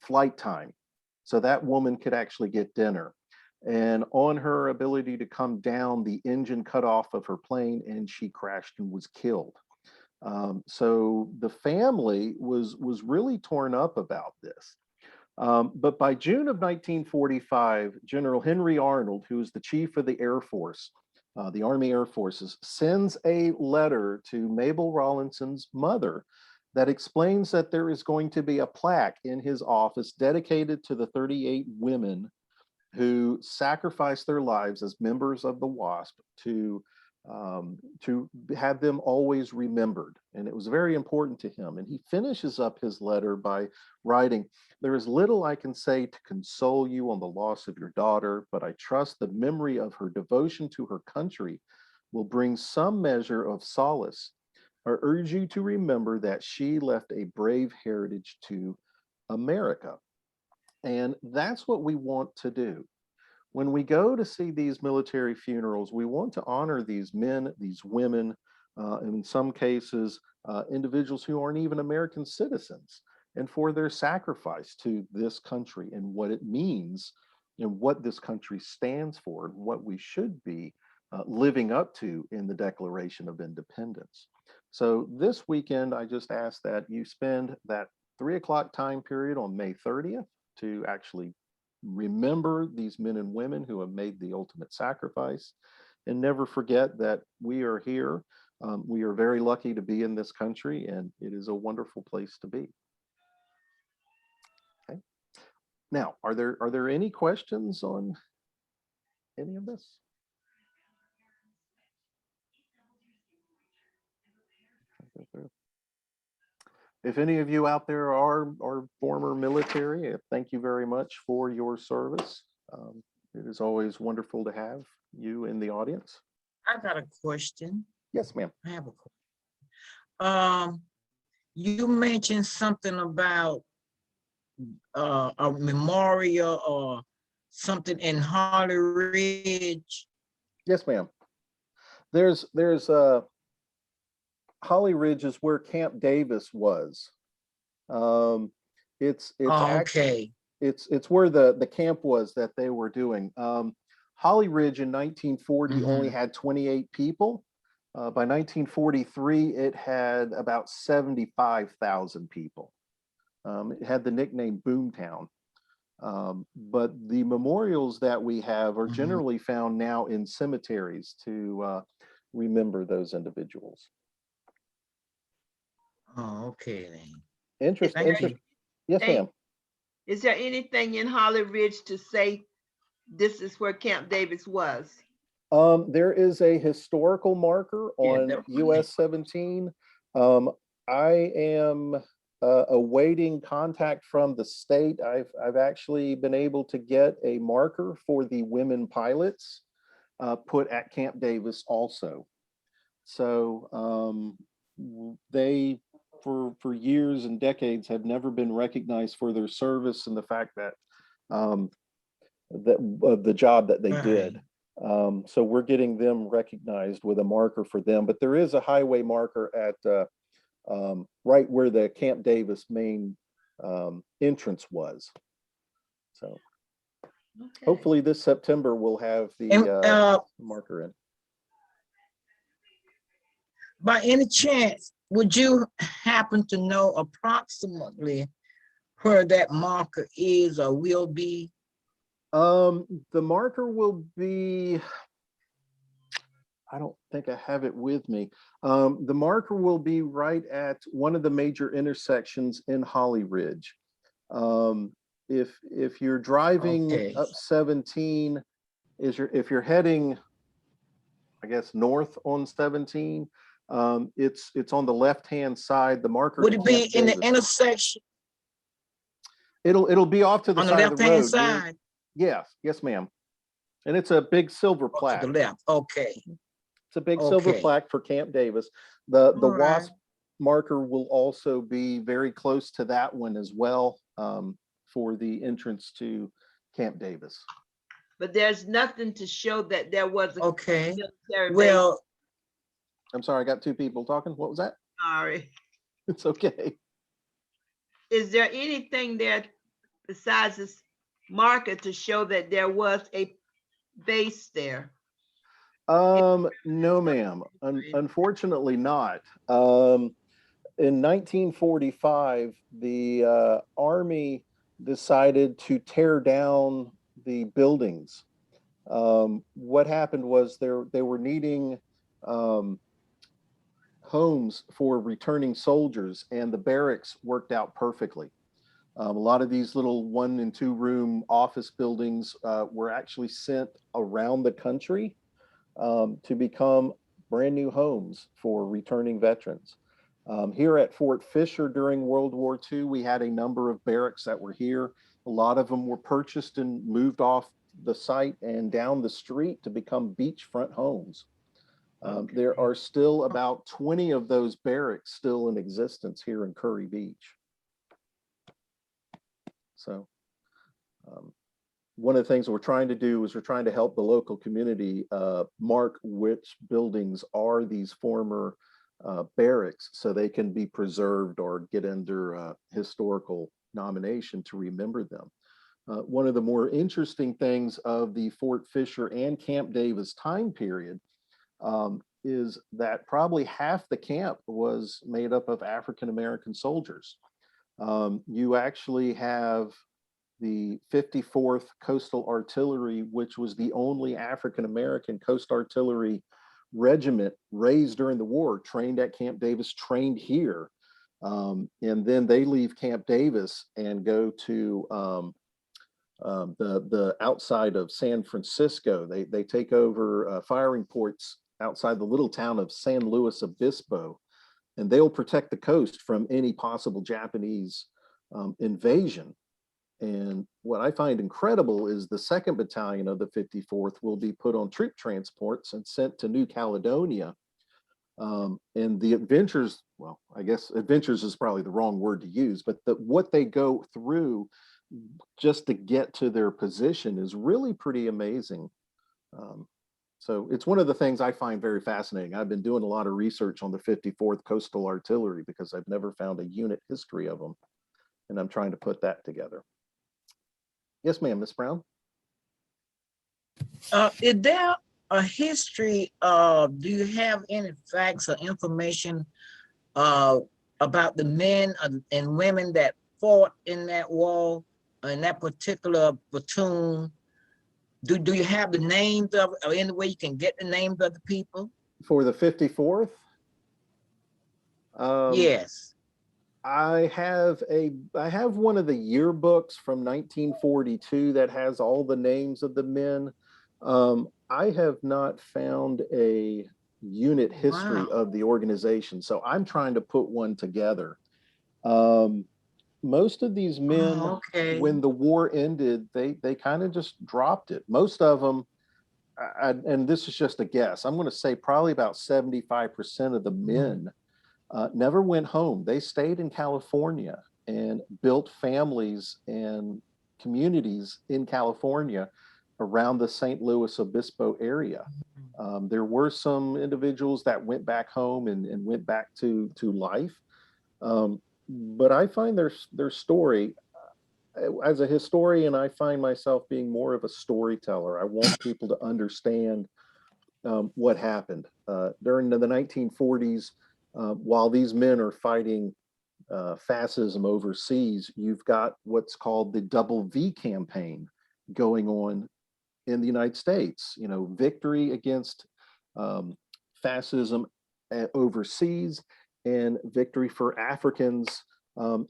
flight time so that woman could actually get dinner. And on her ability to come down, the engine cut off of her plane and she crashed and was killed. So the family was really torn up about this. But by June of 1945, General Henry Arnold, who is the chief of the Air Force, the Army Air Forces, sends a letter to Mabel Rawlinson's mother that explains that there is going to be a plaque in his office dedicated to the 38 women who sacrificed their lives as members of the WASP to have them always remembered. And it was very important to him. And he finishes up his letter by writing, "There is little I can say to console you on the loss of your daughter, but I trust the memory of her devotion to her country will bring some measure of solace. I urge you to remember that she left a brave heritage to America." And that's what we want to do. When we go to see these military funerals, we want to honor these men, these women, and in some cases, individuals who aren't even American citizens, and for their sacrifice to this country and what it means and what this country stands for and what we should be living up to in the Declaration of Independence. So this weekend, I just ask that you spend that 3 o'clock time period on May 30th to actually remember these men and women who have made the ultimate sacrifice, and never forget that we are here. We are very lucky to be in this country, and it is a wonderful place to be. Okay. Now, are there any questions on any of this? If any of you out there are former military, thank you very much for your service. It is always wonderful to have you in the audience. I got a question. Yes, ma'am. I have a question. You mentioned something about a memorial or something in Holly Ridge. Yes, ma'am. There's Holly Ridge is where Camp Davis was. It's okay. It's where the camp was that they were doing. Holly Ridge in 1940 only had 28 people. By 1943, it had about 75,000 people. It had the nickname Boomtown. But the memorials that we have are generally found now in cemeteries to remember those individuals. Oh, okay then. Interesting. Yes, ma'am. Is there anything in Holly Ridge to say this is where Camp Davis was? There is a historical marker on US 17. I am awaiting contact from the state. I've actually been able to get a marker for the women pilots put at Camp Davis also. So they for years and decades have never been recognized for their service and the fact that the job that they did. So we're getting them recognized with a marker for them, but there is a highway marker at right where the Camp Davis main entrance was. So hopefully this September we'll have the marker in. By any chance, would you happen to know approximately where that marker is or will be? The marker will be, I don't think I have it with me. The marker will be right at one of the major intersections in Holly Ridge. If you're driving up 17, if you're heading, I guess, north on 17, it's on the left-hand side. The marker would it be in the intersection? It'll be off to the side of the road. Side. Yes, ma'am. And it's a big silver plaque. To the left. Okay. It's a big silver plaque for Camp Davis. The WASP marker will also be very close to that one as well, for the entrance to Camp Davis. But there's nothing to show that there was a military base. I'm sorry, I got two people talking. What was that? Sorry. It's okay. Is there anything there besides this marker to show that there was a base there? No, ma'am. Unfortunately not. In 1945, the Army decided to tear down the buildings. What happened was they were needing homes for returning soldiers, and the barracks worked out perfectly. A lot of these little 1 and 2 room office buildings were actually sent around the country to become brand new homes for returning veterans. Here at Fort Fisher during World War II, we had a number of barracks that were here. A lot of them were purchased and moved off the site and down the street to become beachfront homes. There are still about 20 of those barracks still in existence here in Curry Beach. So one of the things we're trying to do is we're trying to help the local community mark which buildings are these former barracks so they can be preserved or get under historical nomination to remember them. One of the more interesting things of the Fort Fisher and Camp Davis time period is that probably half the camp was made up of African-American soldiers. You actually have the 54th Coastal Artillery, which was the only African-American coast artillery regiment raised during the war, trained at Camp Davis, trained here. And then they leave Camp Davis and go to the outside of San Francisco. They take over firing ports outside the little town of San Luis Obispo, and they'll protect the coast from any possible Japanese invasion. And what I find incredible is the 2nd Battalion of the 54th will be put on troop transports and sent to New Caledonia. And the adventures, well, I guess adventures is probably the wrong word to use, but what they go through just to get to their position is really pretty amazing. So it's one of the things I find very fascinating. I've been doing a lot of research on the 54th Coastal Artillery because I've never found a unit history of them, and I'm trying to put that together. Yes, ma'am, Miss Brown. Is there a history do you have any facts or information about the men and women that fought in that war, in that particular platoon? Do you have the names of, or any way you can get the names of the people? For the 54th? Yes. I have one of the yearbooks from 1942 that has all the names of the men. I have not found a unit history of the organization, so I'm trying to put one together. Most of these men, when the war ended, they kind of just dropped it. Most of them, and this is just a guess, I'm going to say probably about 75% of the men never went home. They stayed in California and built families and communities in California around the St. Louis Obispo area. There were some individuals that went back home and went back to life. But I find their story, as a historian, I find myself being more of a storyteller. I want people to understand what happened. During the 1940s, while these men are fighting fascism overseas, you've got what's called the Double V campaign going on in the United States. You know, victory against fascism overseas and victory for Africans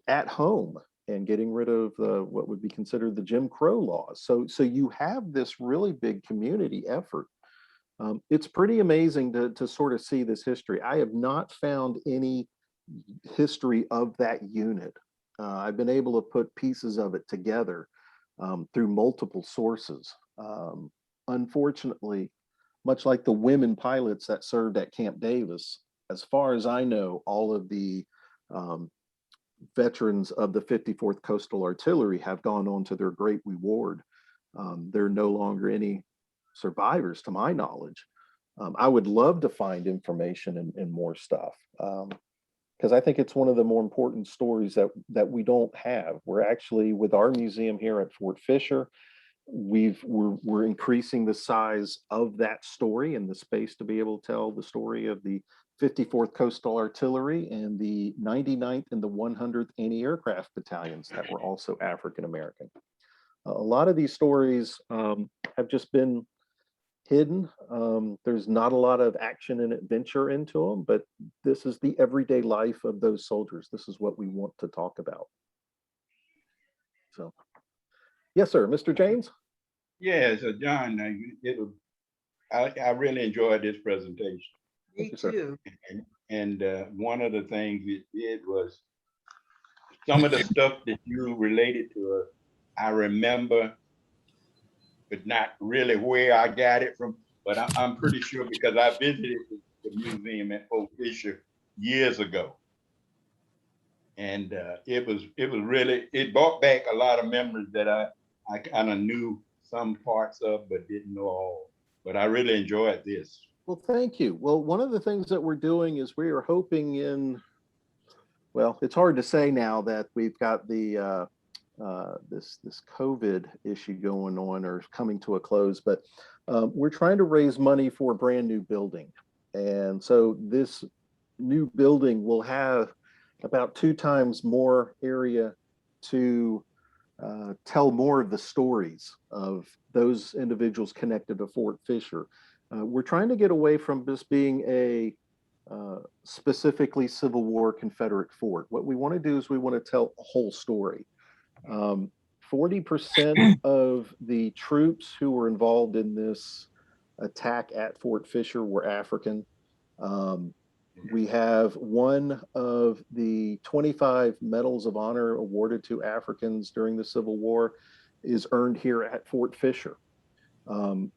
at home, and getting rid of what would be considered the Jim Crow laws. So you have this really big community effort. It's pretty amazing to sort of see this history. I have not found any history of that unit. I've been able to put pieces of it together through multiple sources. Unfortunately, much like the women pilots that served at Camp Davis, as far as I know, all of the veterans of the 54th Coastal Artillery have gone on to their great reward. There are no longer any survivors to my knowledge. I would love to find information and more stuff, because I think it's one of the more important stories that we don't have. We're actually, with our museum here at Fort Fisher, we're increasing the size of that story and the space to be able to tell the story of the 54th Coastal Artillery, and the 99th and the 100th Anti-Aircraft Battalions that were also African American. A lot of these stories have just been hidden. There's not a lot of action and adventure into them, but this is the everyday life of those soldiers. This is what we want to talk about. So, yes, sir, Mr. James. Yeah, so John, I really enjoyed this presentation. Me you, sir. too. And one of the things it did was some of the stuff that you related to, I remember, but not really where I got it from. But I'm pretty sure because I visited the museum at Fort Fisher years ago. And it brought back a lot of memories that I kind of knew some parts of, but didn't know all. But I really enjoyed this. Well, thank you. Well, one of the things that we're doing is we are hoping in, well, it's hard to say now that we've got the this COVID issue going on or coming to a close, but we're trying to raise money for a brand new building. And so this new building will have about 2 times more area to tell more of the stories of those individuals connected to Fort Fisher. We're trying to get away from just being a specifically Civil War Confederate fort. What we want to do is we want to tell a whole story. 40% of the troops who were involved in this attack at Fort Fisher were African. We have one of the 25 Medals of Honor awarded to Africans during the Civil War is earned here at Fort Fisher.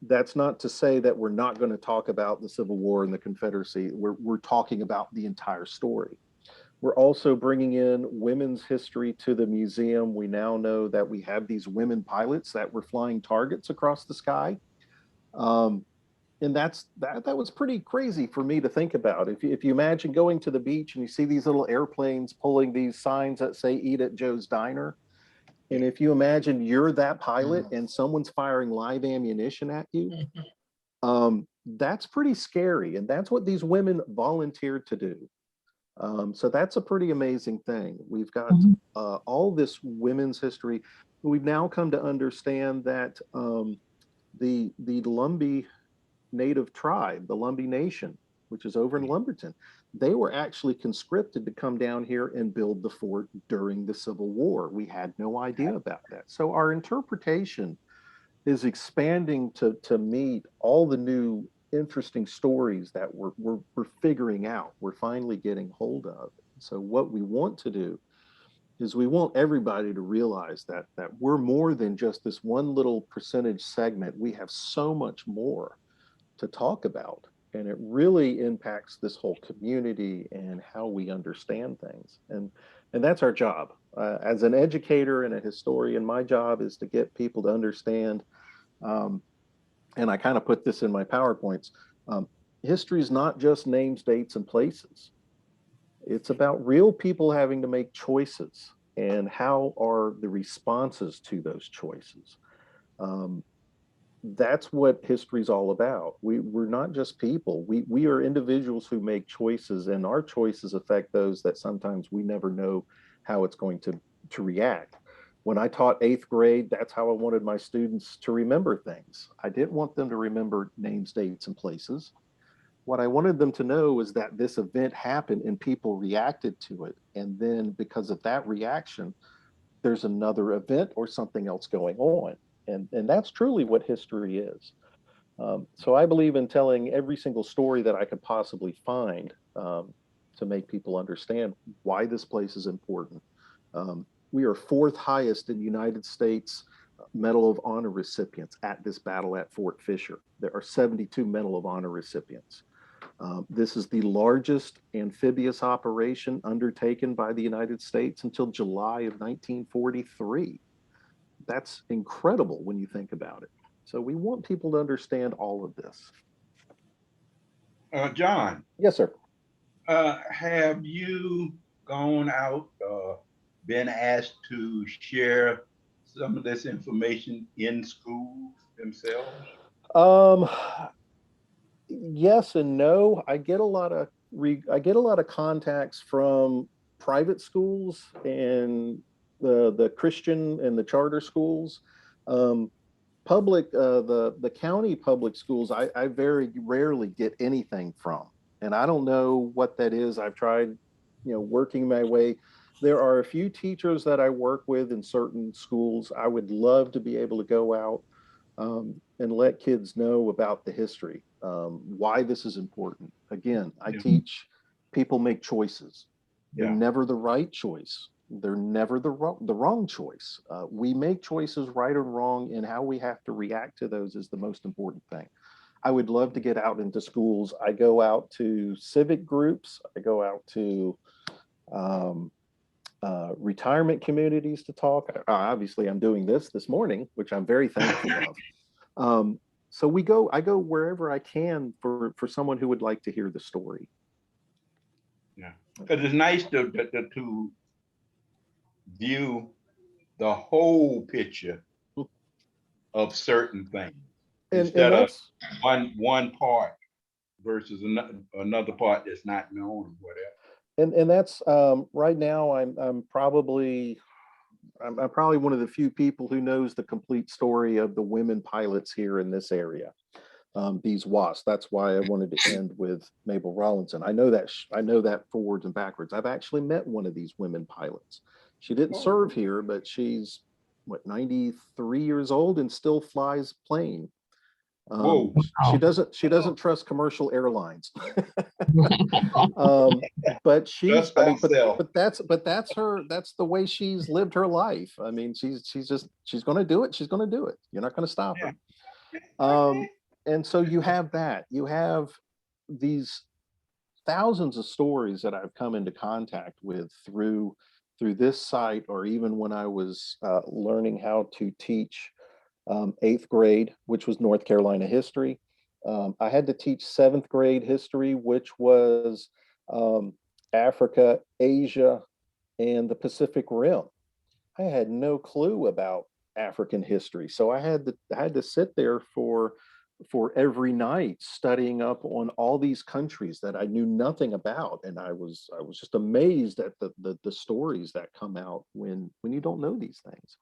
That's not to say that we're not going to talk about the Civil War and the Confederacy. We're talking about the entire story. We're also bringing in women's history to the museum. We now know that we have these women pilots that were flying targets across the sky. And that was pretty crazy for me to think about. If you imagine going to the beach and you see these little airplanes pulling these signs that say "Eat at Joe's Diner," and if you imagine you're that pilot and someone's firing live ammunition at you, that's pretty scary. And that's what these women volunteered to do. So that's a pretty amazing thing. We've got all this women's history. We've now come to understand that the Lumbee Native tribe, the Lumbee Nation, which is over in Lumberton, they were actually conscripted to come down here and build the fort during the Civil War. We had no idea about that. So our interpretation is expanding to meet all the new interesting stories that we're figuring out, we're finally getting hold of. So what we want to do is we want everybody to realize that we're more than just this one little percentage segment. We have so much more to talk about, and it really impacts this whole community and how we understand things. And that's our job. As an educator and a historian, my job is to get people to understand, and I kind of put this in my PowerPoints, history is not just names, dates, and places. It's about real people having to make choices and how are the responses to those choices. That's what history is all about. We're not just people. We are individuals who make choices, and our choices affect those that sometimes we never know how it's going to react. When I taught 8th grade, that's how I wanted my students to remember things. I didn't want them to remember names, dates, and places. What I wanted them to know is that this event happened and people reacted to it. And then because of that reaction, there's another event or something else going on. And that's truly what history is. So I believe in telling every single story that I could possibly find to make people understand why this place is important. We are 4th highest in United States Medal of Honor recipients at this battle at Fort Fisher. There are 72 Medal of Honor recipients. This is the largest amphibious operation undertaken by the United States until July of 1943. That's incredible when you think about it. So we want people to understand all of this. John. Yes, sir. Have you gone out, been asked to share some of this information in schools themselves? Yes and no. I get a lot of I get a lot of contacts from private schools and the Christian and the charter schools. Public, the county public schools, I very rarely get anything from, and I don't know what that is. I've tried, working my way. There are a few teachers that I work with in certain schools. I would love to be able to go out and let kids know about the history, why this is important. Again, I teach people make choices. They're never the right choice. They're never the wrong choice. We make choices, right or wrong, and how we have to react to those is the most important thing. I would love to get out into schools. I go out to civic groups. I go out to retirement communities to talk. Obviously, I'm doing this morning, which I'm very thankful of. So I go wherever I can for someone who would like to hear the story. Yeah, because it's nice to view the whole picture of certain things instead of one part versus another part that's not known, whatever. And that's right now. I'm probably one of the few people who knows the complete story of the women pilots here in this area. These WASPs. That's why I wanted to end with Mabel Rollinson. I know that forwards and backwards. I've actually met one of these women pilots. She didn't serve here, but she's 93 years old and still flies plane. She doesn't trust commercial airlines. But she's but that's the way she's lived her life. I mean, she's going to do it. She's going to do it. You're not going to stop her. And so you have these thousands of stories that I've come into contact with through this site, or even when I was learning how to teach 8th grade, which was North Carolina history. I had to teach 7th grade history, which was Africa, Asia, and the Pacific Rim. I had no clue about African history, so I had to sit there for every night studying up on all these countries that I knew nothing about, and I was just amazed at the stories that come out when you don't know these things.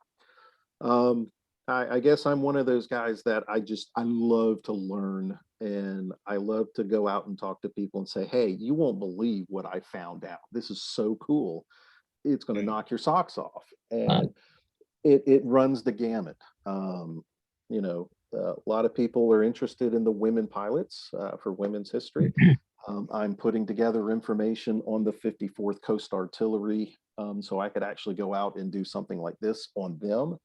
I guess I'm one of those guys that I love to learn, and I love to go out and talk to people and say, hey, you won't believe what I found out. This is so cool. It's going to knock your socks off. And it runs the gamut. A lot of people are interested in the women pilots for women's history. I'm putting together information on the 54th Coast Artillery, so I could actually go out and do something like this on them.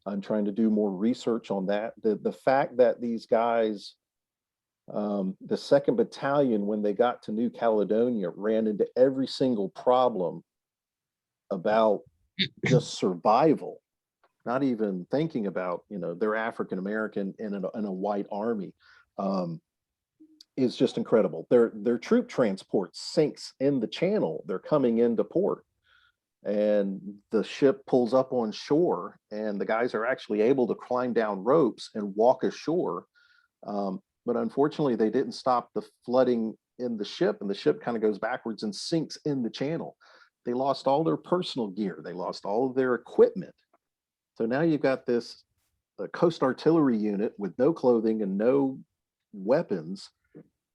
I'm trying to do more research on that. The fact that these guys, the 2nd Battalion, when they got to New Caledonia, ran into every single problem about just survival, not even thinking about, they're African American in a white army, is just incredible. Their troop transport sinks in the channel. They're coming into port, and the ship pulls up on shore, and the guys are actually able to climb down ropes and walk ashore. But unfortunately, they didn't stop the flooding in the ship, and the ship kind of goes backwards and sinks in the channel. They lost all their personal gear. They lost all of their equipment. So now you've got this Coast Artillery unit with no clothing and no weapons,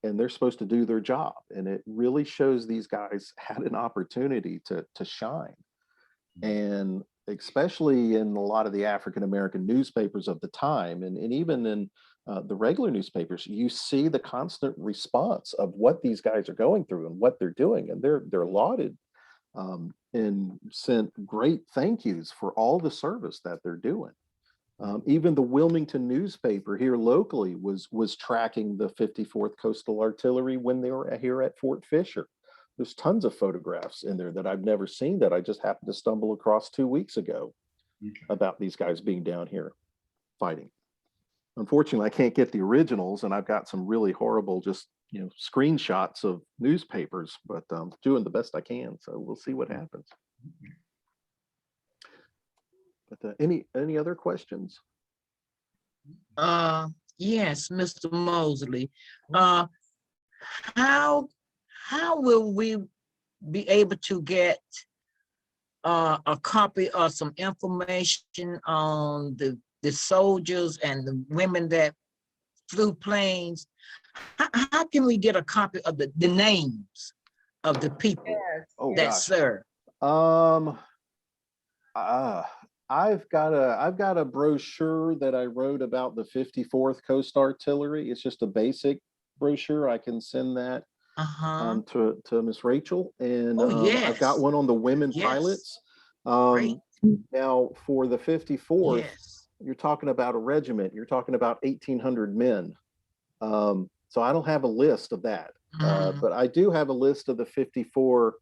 and they're supposed to do their job. And it really shows these guys had an opportunity to shine. And especially in a lot of the African-American newspapers of the time, and even in the regular newspapers, you see the constant response of what these guys are going through and what they're doing. And they're lauded and sent great thank yous for all the service that they're doing. Even the Wilmington newspaper here locally was tracking the 54th Coastal Artillery when they were here at Fort Fisher. There's tons of photographs in there that I've never seen that I just happened to stumble across 2 weeks ago about these guys being down here fighting. Unfortunately, I can't get the originals, and I've got some really horrible just screenshots of newspapers, but I'm doing the best I can. So we'll see what happens. But any other questions? Yes, Mr. Mosley. How how will we be able to get a copy of some information on the soldiers and the women that flew planes? How can we get a copy of the names of the people Yes, Oh, that gosh. served? I've got a brochure that I wrote about the 54th Coast Artillery. It's just a basic brochure. I can send that to Miss Rachel, and Oh, I've got yes. one on the women Yes. pilots. Great. Now for the 54th, Yes. you're talking about a regiment. You're talking about 1,800 men. So I don't have a list of that, but I do have a list of the 54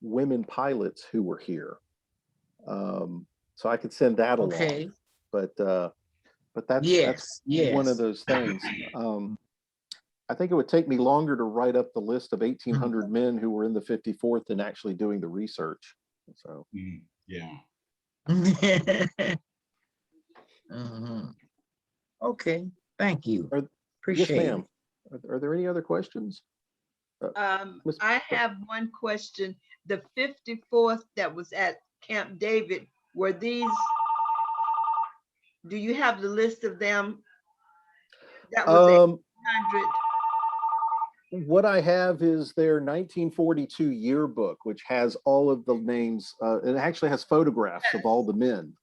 women pilots who were here. So I could send that along. Okay. But that's Yes. one of Yes. those things. I think it would take me longer to write up the list of 1,800 men who were in the 54th than actually doing the research. So Yeah. Okay. Thank you. yes, Appreciate it. ma'am. Are there any other questions? Miss- I have one question. The 54th that was at Camp David, were these, do you have the list of them? That was 100. What I have is their 1942 yearbook, which has all of the names. It actually has photographs of all the men.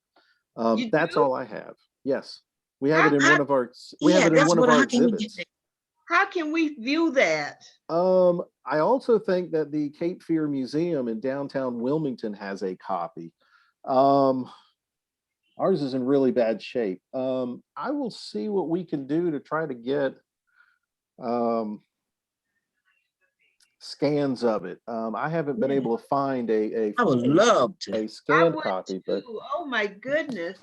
You That's do? all I have. Yes, we have it in one of our. Exhibits. How can we view that? I also think that the Cape Fear Museum in downtown Wilmington has a copy. Ours is in really bad shape. I will see what we can do to try to get scans of it. I haven't been able to find I would love to. a I scanned would copy, but too. Oh my goodness.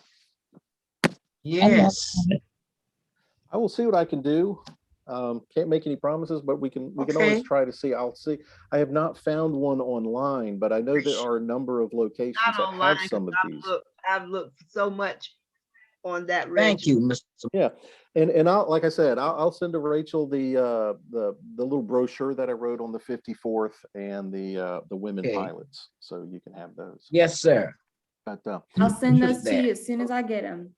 Yes. I will see what I can do. Can't make any promises, but we can always Okay. try to see. I'll see. I have not found one online, but I know there are a number of locations Not that online, have some of 'cause these. I've looked so much on that Thank you, regiment. Mr. Yeah, and I'll, like I said, I'll send to Rachel the little brochure that I wrote on the 54th and the women Okay. pilots, so you can have those. Yes, sir. But I'll send those to That. you as soon as I get them.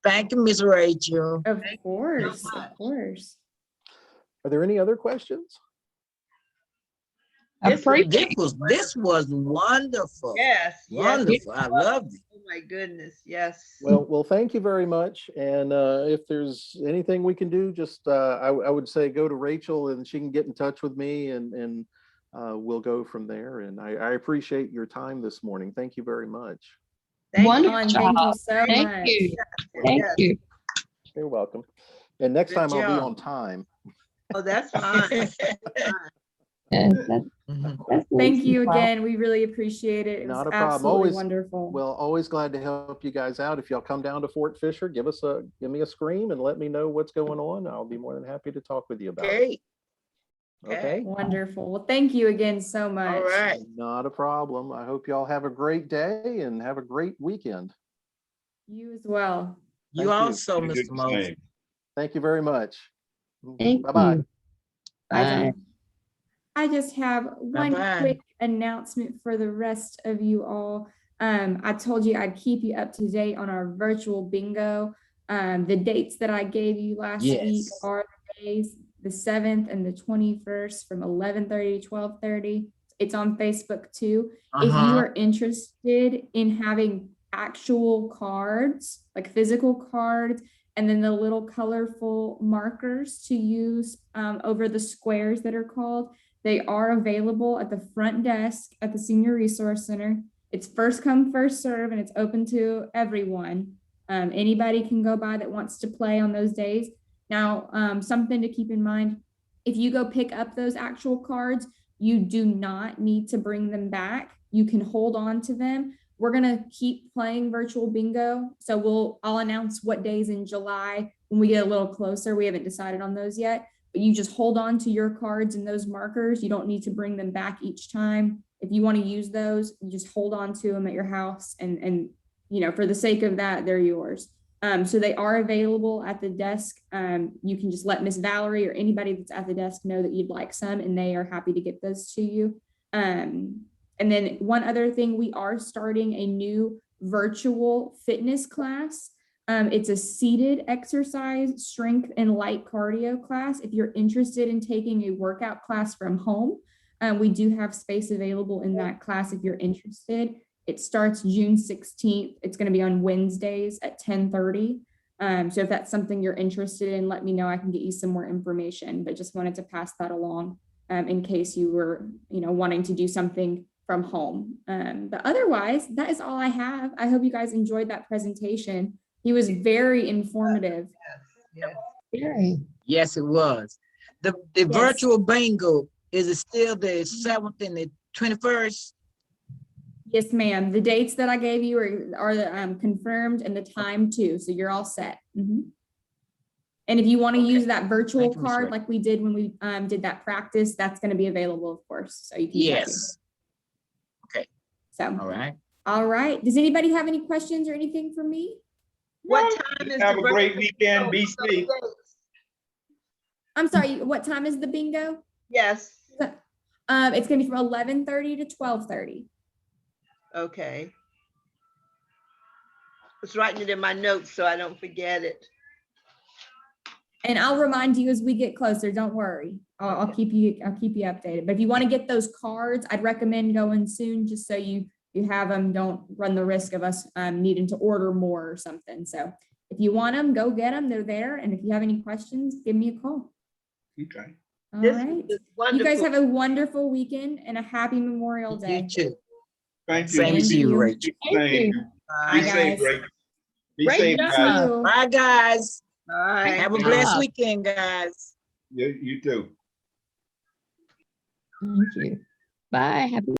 Thank you, Miss Rachel. Of course, of course. are there any other questions? This was wonderful. Yes, yes. Wonderful. I loved it. Oh my goodness, yes. Well, thank you very much. And if there's anything we can do, just I would say go to Rachel and she can get in touch with me, and we'll go from there. And I appreciate your time this morning. Thank you very much. Thank Alan, thank you so Thank much. you. you. Thank Yes. you. You're welcome. And next Good time I'll be job. on time. Oh, that's fine. That's Thank you nice. again. We really appreciate it. It was Not a problem. absolutely Always- wonderful. Well, always glad to help you guys out. If y'all come down to Fort Fisher, give me a scream and let me know what's going on. I'll be more than happy to talk with you about it. Okay. Okay. Wonderful. Well, thank you again so much. All right. Not a problem. I hope y'all have a great day and have a great weekend. You as well. You Thank you. also, You do Mr. the Moses. same. Thank you very much. Thank Bye-bye. you. Bye, Bye. John. I just have one Bye-bye. quick announcement for the rest of you all. I told you I'd keep you up to date on our virtual bingo. The dates that I gave you last week Yes. are the days, the 7th and the 21st from 11:30 to 12:30. It's on Facebook too. If you are interested in having actual cards, like physical cards, and then the little colorful markers to use over the squares that are called, they are available at the front desk at the Senior Resource Center. It's first come, first serve, and it's open to everyone. Anybody can go by that wants to play on those days. Now, something to keep in mind, if you go pick up those actual cards, you do not need to bring them back. You can hold on to them. We're gonna keep playing virtual bingo. So I'll announce what days in July when we get a little closer. We haven't decided on those yet, but you just hold on to your cards and those markers. You don't need to bring them back each time. If you want to use those, you just hold on to them at your house, and for the sake of that, they're yours. So they are available at the desk. You can just let Miss Valerie or anybody that's at the desk know that you'd like some, and they are happy to get those to you. And then one other thing, we are starting a new virtual fitness class. It's a seated exercise, strength, and light cardio class. If you're interested in taking a workout class from home, we do have space available in that class if you're interested. It starts June 16th. It's going to be on Wednesdays at 10:30. So if that's something you're interested in, let me know. I can get you some more information, but just wanted to pass that along in case you were, wanting to do something from home. But otherwise, that is all I have. I hope you guys enjoyed that presentation. He was very informative. Yes. Very. Yes, it was. The Yes. virtual bingo, is it still the 7th and the 21st? Yes, ma'am. The dates that I gave you are confirmed, and the time too. So you're all set. Mhm. And if you want to Okay. use that virtual Thank you, Ms. card Ray. like we did when we did that practice, that's going to be available, of course. So you can use that too. Yes, So, all right. all right. Does anybody have any questions or anything for me? What time is Have the a great birthday weekend. Be show? safe. I'm sorry. What time is the bingo? Yes, It's going to be from 11:30 to 12:30. okay. I was writing it in my notes so I don't forget it. And I'll remind you as we get closer. Don't worry. I'll keep you updated. But if you want to get those cards, I'd recommend going soon just so you have them. Don't run the risk of us needing to order more or something. So if you want them, go get them. They're there. And if you have any questions, give me a call. Okay. All This right. is You guys wonderful. have a wonderful weekend and a happy Memorial Day. You too. Thank you. Same Thank to you, you. Rachel. Thank you. Be Bye, safe, guys. Rachel. Be Great safe, job. guys. You. Bye, guys. All right. Have a Good blessed job. weekend, guys. You too. Thank you. Bye. Happy